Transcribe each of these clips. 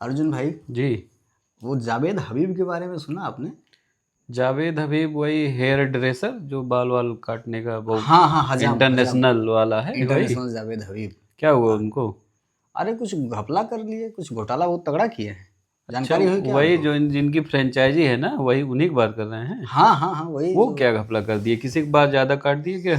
अर्जुन भाई, जी। वो जावेद हबीब के बारे में सुना आपने? जावेद हबीब वही हेयर ड्रेसर जो बाल वाल काटने का वो हाँ हाँ, हजाम हजाम, इंटरनेशनल वाला है वही। इंटरनेशनल जावेद हबीब। क्या हुआ हाँ, उनको? अरे कुछ घपला कर लिए, कुछ घोटाला बहुत तगड़ा किए हैं। अच्छा, जानकारी हुई क्या वही आपको? जो जिनकी फ्रेंचाइजी है ना, वही उन्हीं की बात कर रहे हैं। हाँ हाँ हाँ, वही वो जो क्या घपला कर दिए? किसी के बाल ज्यादा काट दिए क्या?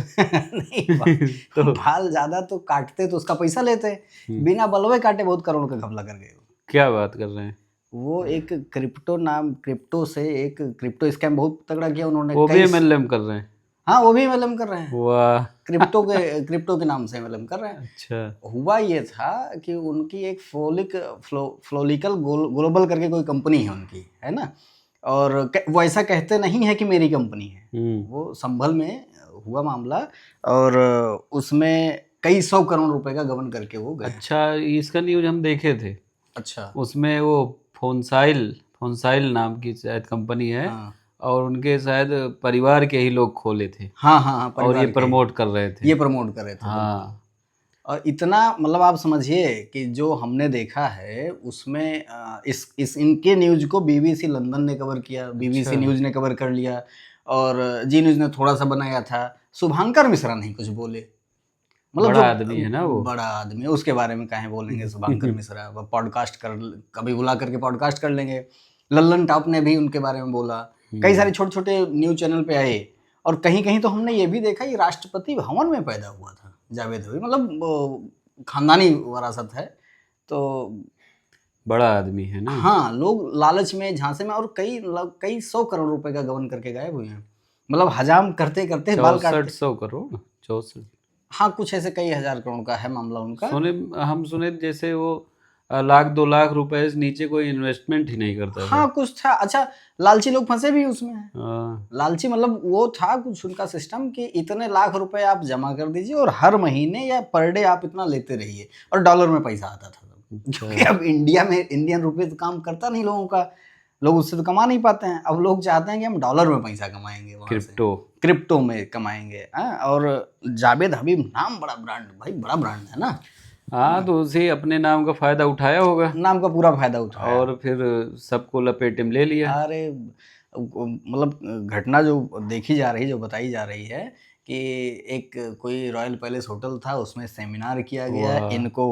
नहीं तो बाल ज्यादा तो काटते तो उसका पैसा लेते, बिना बलवे काटे बहुत करोड़ का घपला कर गए। क्या बात कर रहे हैं? वो एक क्रिप्टो से एक क्रिप्टो स्कैम बहुत तगड़ा किया उन्होंने वो भी कई। एमएलएम कर रहे हैं? हाँ, वो भी एमएलएम कर रहे हैं। वाह। क्रिप्टो के नाम से एमएलएम कर रहे हैं। अच्छा। हुआ ये था कि उनकी एक फ्लोलिकल ग्लोबल करके कोई कंपनी है उनकी, है ना। और वो ऐसा कहते नहीं है कि मेरी कंपनी है। वो संभल में हुआ मामला, और उसमें कई 100 करोड़ रुपए का गबन करके वो गए। अच्छा, इसका न्यूज हम देखे थे। अच्छा। उसमें वो फोनसाइल फोनसाइल नाम की शायद कंपनी है, हाँ और उनके शायद परिवार के ही लोग खोले थे हाँ हाँ हाँ, और ये परिवार के ही प्रमोट कर रहे थे। ये प्रमोट कर रहे थे, बिल्कुल। हाँ। और इतना मतलब आप समझिए कि जो हमने देखा है उसमें इस इनके न्यूज को बीबीसी लंदन ने कवर किया, अच्छा। बीबीसी न्यूज ने कवर कर लिया, और जी न्यूज ने थोड़ा सा बनाया था। शुभंकर मिश्रा नहीं कुछ बोले, मतलब बड़ा जो आदमी है ना वो। बड़ा आदमी है उसके बारे में काहे बोलेंगे शुभंकर मिश्रा। वो पॉडकास्ट कर, कभी बुला करके पॉडकास्ट कर लेंगे। लल्लन टॉप ने भी उनके बारे में बोला। कई सारे छोटे छोटे न्यूज चैनल पे आए, और कहीं कहीं तो हमने ये भी देखा ये राष्ट्रपति भवन में पैदा हुआ था जावेद हबीब, मतलब खानदानी वरासत है। तो बड़ा आदमी है ना। हाँ, लोग लालच में झांसे में, और कई 100 करोड़ रुपए का गबन करके गायब हुए हैं। मतलब हजाम करते करते बाल काटते। 6400 करोड़, 64। हाँ, कुछ ऐसे कई हजार करोड़ का है मामला उनका। सुने, हम सुने जैसे वो लाख 2 लाख रुपए से नीचे कोई इन्वेस्टमेंट ही नहीं करता था। हाँ, कुछ था। अच्छा, लालची लोग फंसे भी उसमें हैं। हाँ। लालची मतलब वो था कुछ उनका सिस्टम कि इतने लाख रुपए आप जमा कर दीजिए और हर महीने या पर डे आप इतना लेते रहिए, और डॉलर में पैसा आता था तब। क्योंकि अब इंडिया में इंडियन रुपए तो काम करता नहीं लोगों का, लोग उससे तो कमा नहीं पाते हैं। अब लोग चाहते हैं कि हम डॉलर में पैसा कमाएंगे, वहां से क्रिप्टो। क्रिप्टो में कमाएंगे। हाँ, और जावेद हबीब नाम बड़ा ब्रांड, भाई बड़ा ब्रांड है ना। हाँ, तो उसे अपने नाम का फायदा उठाया होगा नाम का पूरा फायदा उठाया। और फिर सबको लपेटे में ले लिया। अरे मतलब घटना जो देखी जा रही, जो बताई जा रही है कि एक कोई रॉयल पैलेस होटल था, उसमें सेमिनार किया गया, वाह। इनको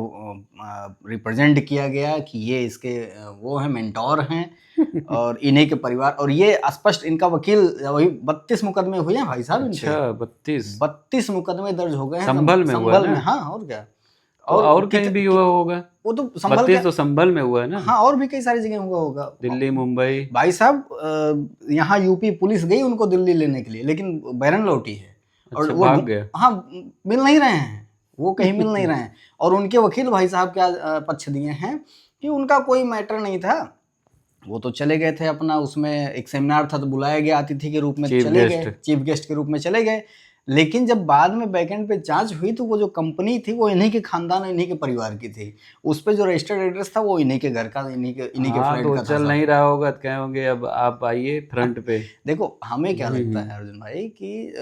रिप्रेजेंट किया गया कि ये इसके वो हैं, मेंटोर हैं, और इन्हीं के परिवार। और ये स्पष्ट इनका वकील, वही 32 मुकदमे हुए हैं भाई साहब इनके। अच्छा, 32। 32 मुकदमे दर्ज हो गए हैं संभल में हुआ संभल ना? में। हाँ, और क्या। तो और कहीं भी हुआ होगा? वो तो संभल के। 32 तो संभल में हुआ है ना? हाँ, और भी कई सारी जगह हुआ होगा। दिल्ली, मुंबई। भाई साहब, यहाँ यूपी पुलिस गई उनको दिल्ली लेने के लिए, लेकिन बैरन लौटी है। और अच्छा, वो भाग गया। हाँ, मिल नहीं रहे हैं, वो कहीं मिल नहीं रहे हैं। और उनके वकील भाई साहब क्या पक्ष दिए हैं कि उनका कोई मैटर नहीं था, वो तो चले गए थे अपना, उसमें एक सेमिनार था तो बुलाया गया अतिथि के रूप में, चीफ चले गेस्ट। गए, चीफ गेस्ट के रूप में चले गए। लेकिन जब बाद में बैकेंड पे जांच हुई तो वो जो कंपनी थी वो इन्हीं के खानदान और इन्हीं के परिवार की थी। उस पे जो रजिस्टर्ड एड्रेस था वो इन्हीं के घर का, इन्हीं के हाँ, फ्लैट तो का था चल सब। नहीं रहा होगा तो कहे होंगे अब आप आइए फ्रंट पे। देखो, हमें क्या लगता है अर्जुन भाई कि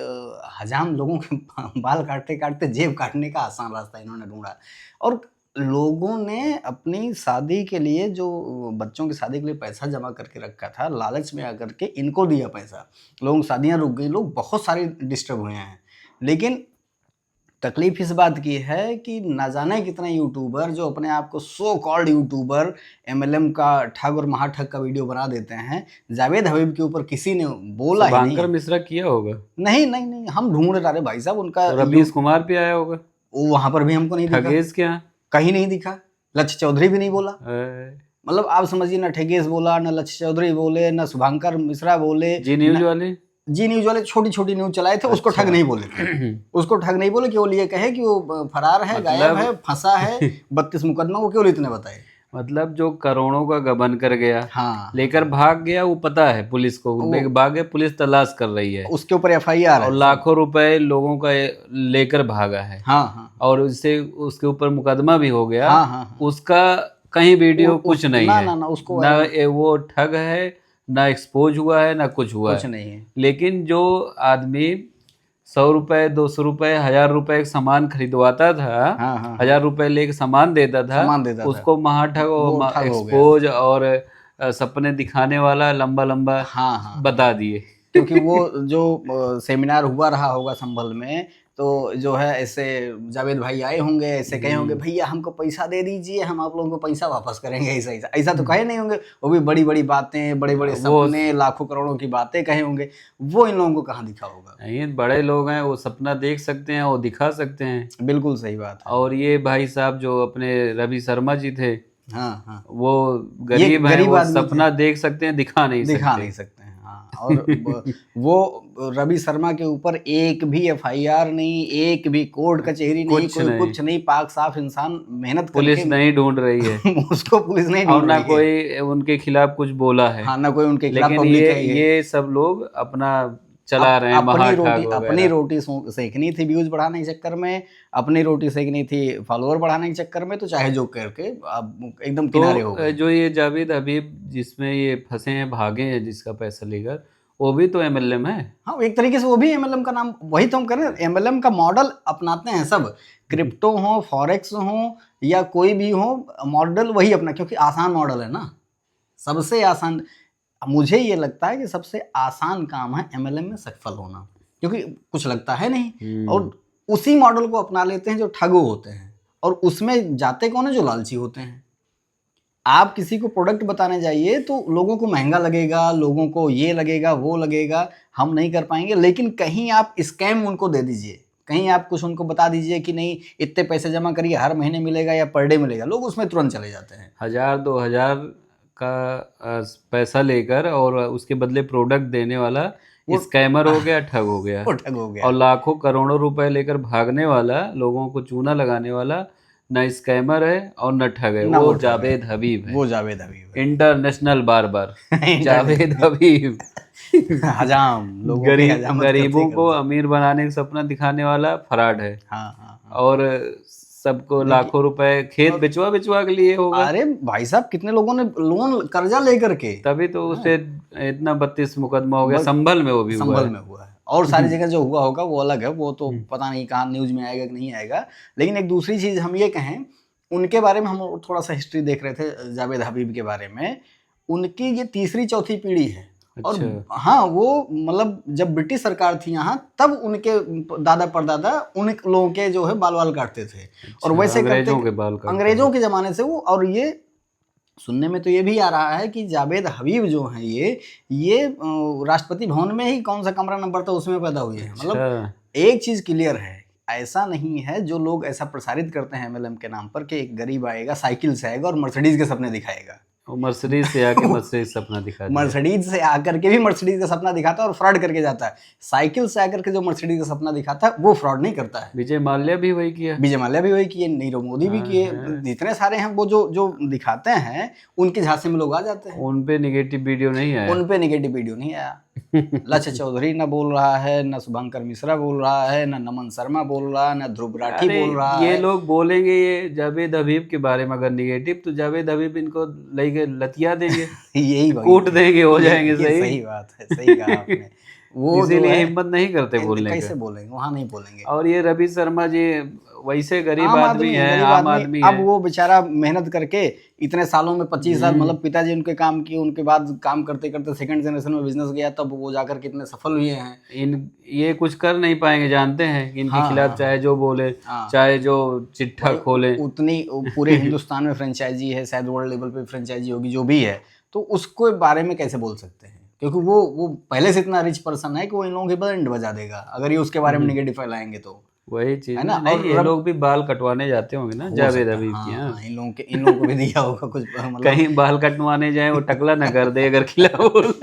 हजाम लोगों के बाल काटते काटते जेब काटने का आसान रास्ता इन्होंने ढूंढा। और लोगों ने अपनी शादी के लिए, जो बच्चों की शादी के लिए पैसा जमा करके रखा था, लालच में आकर के इनको दिया पैसा, लोगों की शादियां रुक गई, लोग बहुत सारे डिस्टर्ब हुए हैं। लेकिन तकलीफ इस बात की है कि न जाने कितने यूट्यूबर जो अपने आप को सो कॉल्ड यूट्यूबर एमएलएम का ठग और महाठग का वीडियो बना देते हैं, जावेद हबीब के ऊपर किसी ने बोला ही नहीं शुभांकर है। मिश्रा किया होगा। नहीं नहीं नहीं, हम ढूंढ रहे भाई साहब उनका तो रवीश कुमार भी आया होगा। वो वहां पर भी हमको नहीं दिखा, ठगेश क्या? कहीं नहीं दिखा। लक्ष्य चौधरी भी नहीं बोला। है। मतलब आप समझिए, ना ठेकेश बोला, ना लक्ष्य चौधरी बोले, ना शुभांकर मिश्रा बोले, जी न्यूज ना वाले। जी न्यूज वाले छोटी छोटी न्यूज चलाए थे, उसको ठग अच्छा। नहीं बोले थे। उसको ठग नहीं बोले, केवल ये कहे कि वो फरार है, गायब है, मतलब फंसा है, 32 मुकदमा, वो केवल इतने बताए। मतलब जो करोड़ों का गबन कर गया, हाँ, लेकर भाग गया, वो पता है पुलिस को, वो भागे, पुलिस तलाश कर रही है। उसके ऊपर एफआईआर और है सब। लाखों रुपए लोगों का लेकर भागा है। हाँ हाँ और उससे उसके ऊपर मुकदमा भी हो गया। हाँ हाँ हाँ। उसका कहीं वीडियो कुछ नहीं ना है। ना ना, उसको ना वो ठग है, ना एक्सपोज हुआ है, ना कुछ हुआ कुछ है। नहीं है। लेकिन जो आदमी 100 रुपए 200 रुपए 1000 रुपए एक सामान खरीदवाता था, हाँ हाँ 1000 रुपए लेके सामान देता था, सामान देता था, उसको महाठग वो ठग हो गया। एक्सपोज और सपने दिखाने वाला लंबा लंबा हाँ हाँ बता दिए। क्योंकि वो जो सेमिनार हुआ रहा होगा संभल में, तो जो है ऐसे जावेद भाई आए होंगे, ऐसे कहे होंगे भैया हमको पैसा दे दीजिए, हम आप लोगों को पैसा वापस करेंगे, ऐसा ऐसा ऐसा तो कहे नहीं होंगे। वो भी बड़ी बड़ी बातें, बड़े बड़े वो- सपने, लाखों करोड़ों की बातें कहे होंगे, वो इन लोगों को कहाँ दिखा होगा। नहीं, बड़े लोग हैं, वो सपना देख सकते हैं, वो दिखा सकते हैं। बिल्कुल सही बात है। और ये भाई साहब जो अपने रवि शर्मा जी थे, हाँ हाँ वो गरीब हैं, गरीब वो आदमी थे। सपना देख सकते हैं, दिखा नहीं दिखा सकते। नहीं सकते हैं। हाँ और वो रवि शर्मा के ऊपर एक भी एफआईआर नहीं, एक भी कोर्ट कचहरी नहीं, कुछ कोई नहीं। कुछ नहीं, पाक साफ इंसान मेहनत पुलिस करके नहीं ढूंढ रही है उसको पुलिस नहीं और ढूंढ ना रही है। कोई उनके खिलाफ कुछ बोला है। हाँ ना कोई उनके खिलाफ लेकिन पब्लिक है ये सब लोग अपना चला रहे हैं, महाठाग अपनी वगैरह। रोटी सेकनी थी व्यूज बढ़ाने के चक्कर में, अपनी रोटी सेकनी थी फॉलोअर बढ़ाने के चक्कर में, तो चाहे जो करके अब एकदम किनारे हो तो गए। जो ये जावेद हबीब जिसमें ये फंसे हैं, भागे हैं, जिसका पैसा लेकर, वो भी तो एमएलएम है। हाँ एक तरीके से वो भी एमएलएम का नाम, वही तो हम कर रहे हैं, एमएलएम का मॉडल अपनाते हैं सब, क्रिप्टो हो, फॉरेक्स हो या कोई भी हो, मॉडल वही अपना, क्योंकि आसान मॉडल है ना, सबसे आसान। मुझे ये लगता है कि सबसे आसान काम है एमएलएम में सफल होना, क्योंकि कुछ लगता है नहीं, और उसी मॉडल को अपना लेते हैं जो ठगो होते हैं, और उसमें जाते कौन है, जो लालची होते हैं। आप किसी को प्रोडक्ट बताने जाइए तो लोगों को महंगा लगेगा, लोगों को ये लगेगा वो लगेगा, हम नहीं कर पाएंगे। लेकिन कहीं आप स्कैम उनको दे दीजिए, कहीं आप कुछ उनको बता दीजिए कि नहीं इतने पैसे जमा करिए, हर महीने मिलेगा या पर डे मिलेगा, लोग उसमें तुरंत चले जाते हैं। 1000 2000 का पैसा लेकर और उसके बदले प्रोडक्ट देने वाला स्कैमर हो गया, ठग हो गया। वो ठग हो गया। और लाखों करोड़ों रुपए लेकर भागने वाला, लोगों को चूना लगाने वाला, न स्कैमर है और न ठग है, ना वो वो ठग जावेद हबीब है। वो जावेद हबीब है। इंटरनेशनल बार्बर जावेद हबीब। हजाम लोगों की हजामत गरीबों करते को करते। अमीर बनाने का सपना दिखाने वाला फराड है। हाँ हाँ हाँ। और सबको लाखों रुपए खेत बिचवा बिचवा के लिए होगा, अरे भाई साहब कितने लोगों ने लोन कर्जा लेकर के, तभी तो उसे इतना 32 मुकदमा हो गया। संभल में वो भी हुआ संभल है। में हुआ है, और सारी जगह जो हुआ होगा वो अलग है, वो तो पता नहीं कहाँ न्यूज में आएगा कि नहीं आएगा। लेकिन एक दूसरी चीज हम ये कहें, उनके बारे में हम थोड़ा सा हिस्ट्री देख रहे थे जावेद हबीब के बारे में, उनकी ये तीसरी चौथी पीढ़ी है। और अच्छा। हाँ वो मतलब जब ब्रिटिश सरकार थी यहाँ, तब उनके दादा परदादा उन लोगों के जो है बाल बाल काटते थे। और वैसे अंग्रेजों करते के बाल काटते अंग्रेजों के जमाने से वो। और ये सुनने में तो ये भी आ रहा है कि जावेद हबीब जो है ये राष्ट्रपति भवन में ही कौन सा कमरा नंबर था उसमें पैदा हुए हैं। मतलब अच्छा। एक चीज क्लियर है, ऐसा नहीं है जो लोग ऐसा प्रसारित करते हैं एमएलएम के नाम पर कि एक गरीब आएगा साइकिल से आएगा और मर्सिडीज के सपने दिखाएगा। वो मर्सिडीज से आके मर्सिडीज सपना दिखा दिया। मर्सिडीज से आकर के भी मर्सिडीज का सपना दिखाता है और फ्रॉड करके जाता है। साइकिल से आकर के जो मर्सिडीज का सपना दिखाता है वो फ्रॉड नहीं करता है। विजय माल्या भी वही किया। विजय माल्या भी वही किए, नीरव मोदी भी किए, जितने सारे हैं वो जो दिखाते हैं उनके झांसे में लोग आ जाते हैं। उन पे नेगेटिव वीडियो नहीं आया। उन पे नेगेटिव वीडियो नहीं आया। लक्ष्य चौधरी न बोल रहा है, न शुभंकर मिश्रा बोल रहा है, न नमन शर्मा बोल रहा है, न ध्रुव राठी बोल रहा है। ये लोग बोलेंगे ये जावेद हबीब के बारे में अगर निगेटिव, तो जावेद हबीब इनको लेके लतिया देंगे, यही कूट देंगे, हो जाएंगे सही। सही बात है, सही कहा आपने। वो इसीलिए हिम्मत नहीं करते बोलने कैसे का। बोलेंगे, वहां नहीं बोलेंगे। और ये रवि शर्मा जी वैसे गरीब आम आदमी है, गरीब आम आदमी अब है। वो बेचारा मेहनत करके इतने सालों में 25 साल, मतलब पिताजी उनके काम किए, उनके बाद काम करते करते सेकंड जनरेशन में बिजनेस गया, तब वो जाकर कितने सफल हुए हैं। ये कुछ कर नहीं पाएंगे, जानते हैं कि इनके हाँ, खिलाफ हाँ, चाहे जो बोले, हाँ। चाहे जो चिट्ठा खोले, उतनी पूरे हिंदुस्तान में फ्रेंचाइजी है, शायद वर्ल्ड लेवल पे फ्रेंचाइजी होगी, जो भी है, तो उसको बारे में कैसे बोल सकते हैं? क्योंकि वो पहले से इतना रिच पर्सन है कि वो इन लोगों के बैंड बजा देगा अगर ये उसके बारे में नेगेटिव फैलाएंगे तो। वही चीज है ना। नहीं, और ये लोग भी बाल कटवाने जाते होंगे ना जावेद हबीब हाँ, के यहाँ। इन लोगों को भी दिया होगा कुछ, मतलब कहीं बाल कटवाने जाए वो टकला न कर दे अगर खिलाफ बोल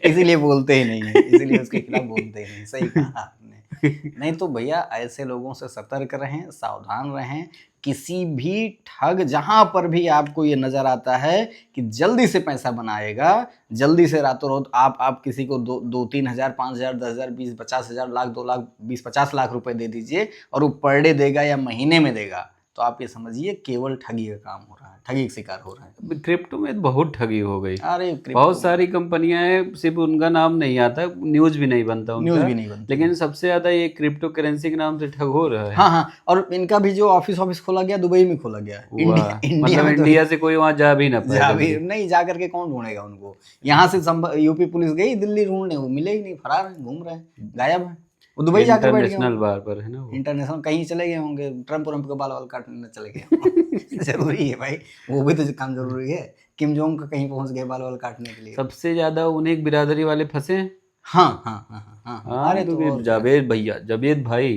इसीलिए बोलते ही नहीं है, इसीलिए उसके खिलाफ बोलते ही नहीं। सही कहा आपने। नहीं तो भैया ऐसे लोगों से सतर्क रहें, सावधान रहें। किसी भी ठग जहां पर भी आपको ये नजर आता है कि जल्दी से पैसा बनाएगा, जल्दी से रातों रात आप किसी को 2-3 हज़ार 5,000 10,000 20-50 हज़ार लाख 2 लाख 20-50 लाख रुपए दे दीजिए और वो पर डे देगा या महीने में देगा, तो आप ये समझिए केवल ठगी का काम हो रहा है, ठगी का शिकार हो रहा है। क्रिप्टो में बहुत ठगी हो गई। अरे बहुत सारी कंपनियां हैं, सिर्फ उनका नाम नहीं आता, न्यूज भी नहीं बनता न्यूज उनका, भी नहीं बनती, लेकिन सबसे ज्यादा ये क्रिप्टो करेंसी के नाम से ठग हो रहा है। हाँ हाँ। और इनका भी जो ऑफिस खोला गया दुबई में खोला गया, वाह, इंडिया मतलब में तो इंडिया से कोई वहां जा भी ना पाए जा भी जल्दी। नहीं, जा करके कौन ढूंढेगा उनको। यहाँ से यूपी पुलिस गई दिल्ली ढूंढने, वो मिले ही नहीं, फरार है, घूम रहे हैं, गायब है। वो दुबई जाकर बैठ गए इंटरनेशनल बार पर है ना वो। इंटरनेशनल कहीं चले गए होंगे, ट्रम्प के बाल काटने चले गए होंगे। जरूरी है भाई, वो भी तो काम जरूरी है। किम जोंग का कहीं पहुंच गए बाल काटने के लिए। सबसे ज्यादा उन्हीं बिरादरी वाले फंसे हैं। हाँ हाँ हाँ हाँ हाँ। अरे तो तो जावेद भैया, जावेद भाई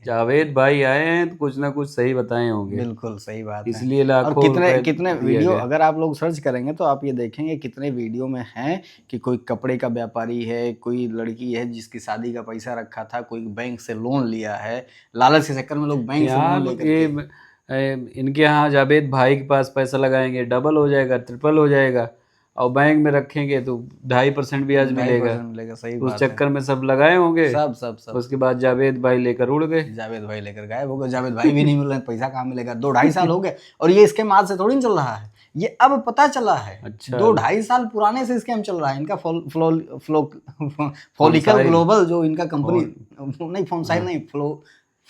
जावेद भाई आए हैं तो कुछ ना कुछ सही बताए होंगे। बिल्कुल सही बात है। इसलिए और लाखों कितने रुपए कितने दिया वीडियो गया। अगर आप लोग सर्च करेंगे तो आप ये देखेंगे कितने वीडियो में हैं कि कोई कपड़े का व्यापारी है, कोई लड़की है जिसकी शादी का पैसा रखा था, कोई बैंक से लोन लिया है, लालच के चक्कर में लोग बैंक से यहाँ लोन लेकर के इनके यहाँ जावेद भाई के पास पैसा लगाएंगे, डबल हो जाएगा, ट्रिपल हो जाएगा, और बैंक में रखेंगे तो 2.5% ब्याज मिलेगा। 2.5% मिलेगा, सही उस बात है। चक्कर में सब लगाए होंगे। सब सब सब उसके बाद जावेद भाई लेकर उड़ गए। जावेद भाई लेकर गायब हो गए, जावेद भाई भी नहीं मिल रहे, पैसा कहाँ मिलेगा। 2-2.5 साल हो गए और ये स्कैम आज से थोड़ी ना चल रहा है, ये अब पता चला है। अच्छा। 2-2.5 साल पुराने से स्कैम चल रहा है इनका। फॉलिकल ग्लोबल जो इनका कंपनी, नहीं फोनसाइल नहीं,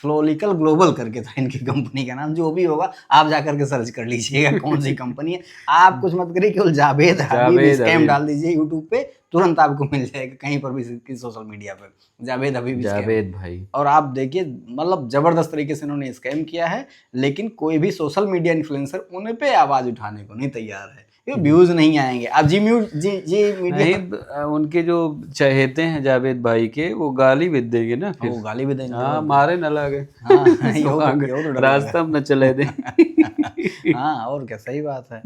फ्लोलिकल ग्लोबल करके था इनकी कंपनी का नाम। जो भी होगा आप जाकर के सर्च कर लीजिएगा कौन सी कंपनी है। आप कुछ मत करिए, केवल जावेद हबीब स्कैम डाल दीजिए यूट्यूब पे, तुरंत आपको मिल जाएगा कहीं पर भी सोशल मीडिया पे, जावेद हबीब जावेद भाई। और आप देखिए मतलब जबरदस्त तरीके से इन्होंने स्कैम किया है, लेकिन कोई भी सोशल मीडिया इन्फ्लुएंसर उन पे आवाज उठाने को नहीं तैयार है। ये व्यूज नहीं आएंगे। आप जी मीडिया नहीं, उनके जो चहेते हैं जावेद भाई के, वो गाली भी देंगे ना फिर। वो गाली भी देंगे। हाँ, मारे न लगे। हाँ, तो रास्ता में न चले दे। हाँ, और क्या, सही बात है।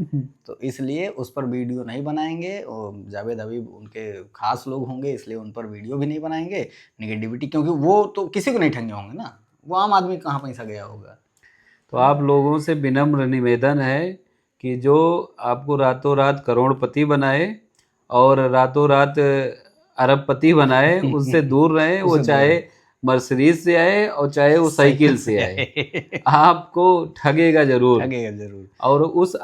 तो इसलिए उस पर वीडियो नहीं बनाएंगे। और जावेद हबीब उनके खास लोग होंगे, इसलिए उन पर वीडियो भी नहीं बनाएंगे निगेटिविटी, क्योंकि वो तो किसी को नहीं ठगे होंगे ना, वो आम आदमी कहाँ पैसा गया होगा। तो आप लोगों से विनम्र निवेदन है कि जो आपको रातों रात करोड़पति बनाए और रातों रात अरबपति बनाए, उससे दूर रहे। वो चाहे मर्सिडीज से आए और चाहे वो साइकिल से आए, आपको ठगेगा जरूर। और उस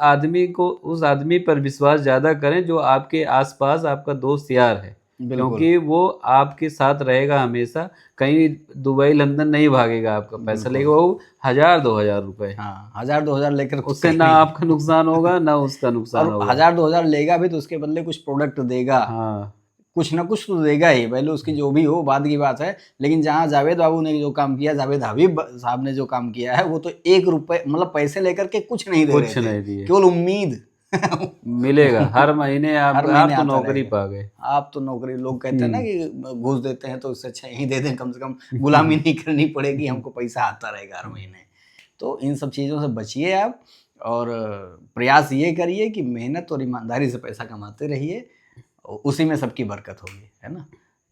आदमी पर विश्वास ज्यादा करें जो आपके आसपास आपका दोस्त यार है, क्योंकि वो आपके साथ रहेगा हमेशा। कहीं दुबई लंदन नहीं भागेगा आपका पैसा लेगा। वो 1,000-2,000 रुपए, हाँ 1,000-2,000 लेकर उससे ना आपका नुकसान होगा ना उसका नुकसान होगा। 1,000-2,000 लेगा भी तो उसके बदले कुछ प्रोडक्ट देगा। हाँ, कुछ ना कुछ तो देगा ही, पहले उसकी जो भी हो बाद की बात है। लेकिन जहाँ जावेद बाबू ने जो काम किया, जावेद हबीब साहब ने जो काम किया है, वो तो 1 रुपए मतलब पैसे लेकर के कुछ नहीं दे रहे थे, केवल उम्मीद मिलेगा हर महीने। आप तो नौकरी पा गए। आप तो नौकरी, लोग कहते हैं ना कि घूस देते हैं तो उससे अच्छा यही दे दें, कम से कम गुलामी नहीं करनी पड़ेगी, हमको पैसा आता रहेगा हर महीने। तो इन सब चीज़ों से बचिए आप, और प्रयास ये करिए कि मेहनत और ईमानदारी से पैसा कमाते रहिए, उसी में सबकी बरकत होगी, है ना।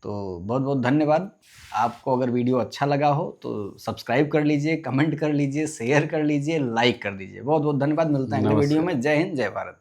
तो बहुत बहुत धन्यवाद। आपको अगर वीडियो अच्छा लगा हो तो सब्सक्राइब कर लीजिए, कमेंट कर लीजिए, शेयर कर लीजिए, लाइक कर दीजिए। बहुत बहुत धन्यवाद। मिलते हैं अगले वीडियो में। जय हिंद, जय भारत।